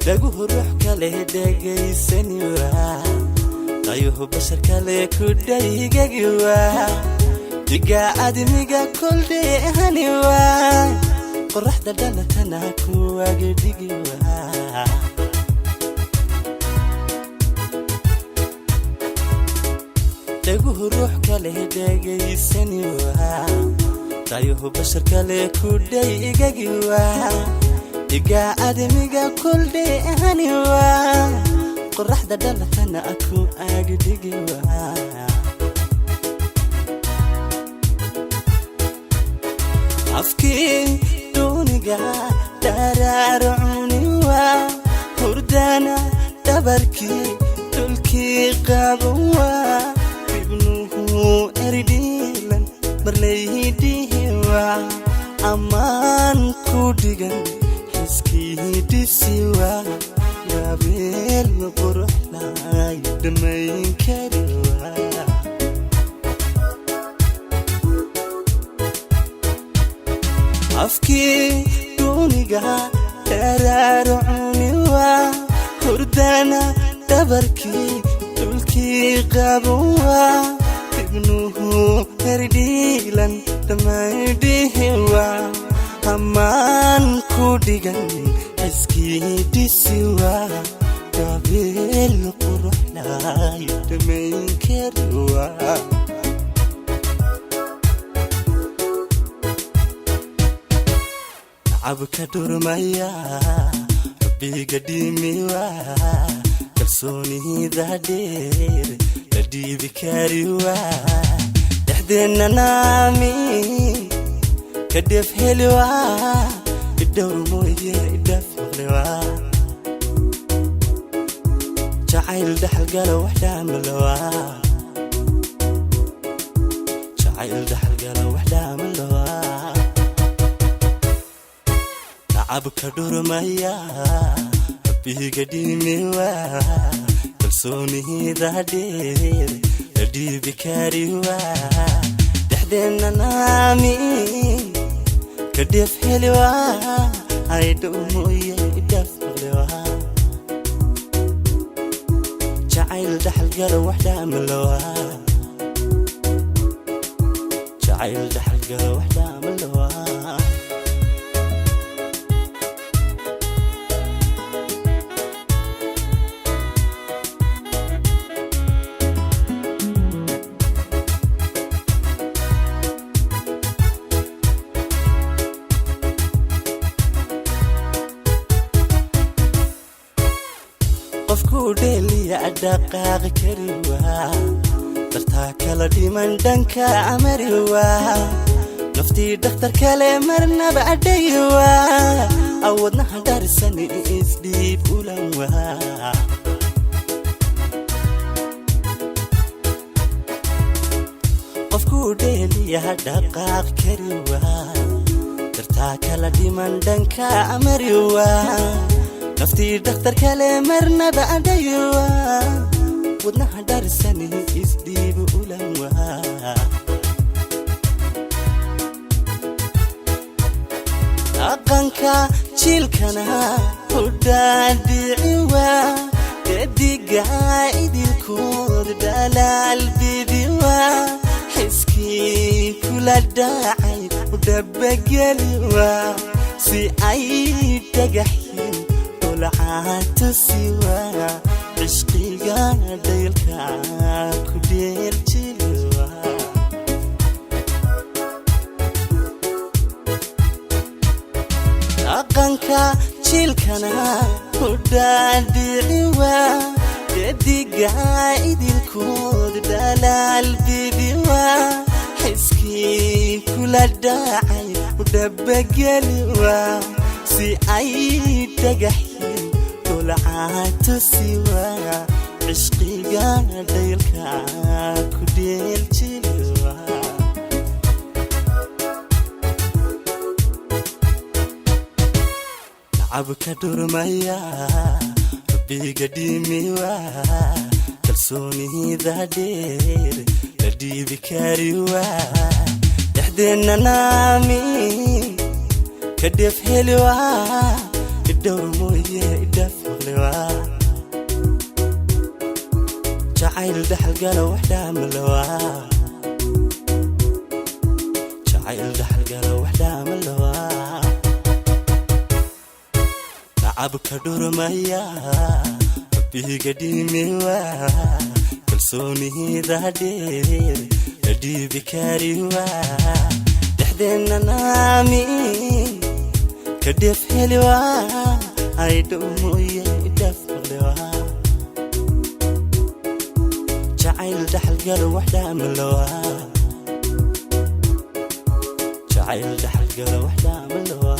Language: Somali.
dhaguhu ruux kale dhegaysan waa dayuhu bashar kale ku dhaygagi waa diga admiga kol dheehani waa qoraxda dhalatana ku agdhigi waa dhaguhu ruux kale dhegaysan waa dayuhu bashar kale ku dhaygagi waa diga admiga kol dheehani waa qoraxda dhalatana ku agdhigi waa afki duniga dararuni waa hurdana dabarki dulki qabuwa ibnuhu eridilan marlaydihi waa amaan ku dhigan hiskii waa gabeel qurux lay dhamayn kari waa afki duniga dararuni waa hurdana dabarki dulki qabuwa ibnuhu eridilan dhamaydihi waa amaan ku dhigan hiskii waa gabeel qurux lay dhamayn kari waa abka durmaya biga dimiwa kalsoonida dheer la dhiibi kariwa dhaxdeena naami kadef helwa idawr mooye idaf maqlewa jacayl dhaxal gala waxdhaamalawa jacayl dhaxal gala waxdhaamalawa abka durmaya biga dimiwa kalsoonida dheer la dhiibi kariwa dhaxdeena naami kadef helwa aydu mooye idaf maqlewa jacayl dhaxal gala waxdhaamalawa jacayl dhaxal gala waxdhaamalawa qofku dheeliya dhaqaaq kari waa dartaa kala dhiman dhanka amari waa naftii dhakhtar kale marnaba adhay waa awadnaha dharisan isdhiib ulan waa qofku dheeliya dhaqaaq kari waa dartaa kala dhiman dhanka amari waa naftii dhakhtar kale marnaba adaywa wadnaha dharisan isdhiib ulan waa dhaqanka jiilkana u dhaadhici waa dediga idilkood dhalaal bidi waa xiskii kula dhacay u dhabageli waa si ay dhagaxin lacagta siwa ishqiga daylka ku dheerjilwa dhaqanka jiilkana u dhaadhici waa dediga idilkood dhalaal bidi waa xiskii kula dhacay u dhabageli waa si ay dhagaxin lacagta siwa ishqiga daylka ku dheerjilwa abka durmaya biga dimiwa kalsoonida dheer la dhiibi kariwa dhaxdeena naami kadef helwa idawr mooye idaf jacayl dhaxalgala wax dhaamalowa jacayl dhaxalgala wax dhaamalowa nacabka dhurmaya rabbiga dhimiwa kalsoonida dheer dhiibi kariwa dhexdeena naami kadef heliwa ay dhumuye dhaflewa jacayl dhaxalgala wax dhaamalowa jacayl dhaxalgala wax dhaamalowa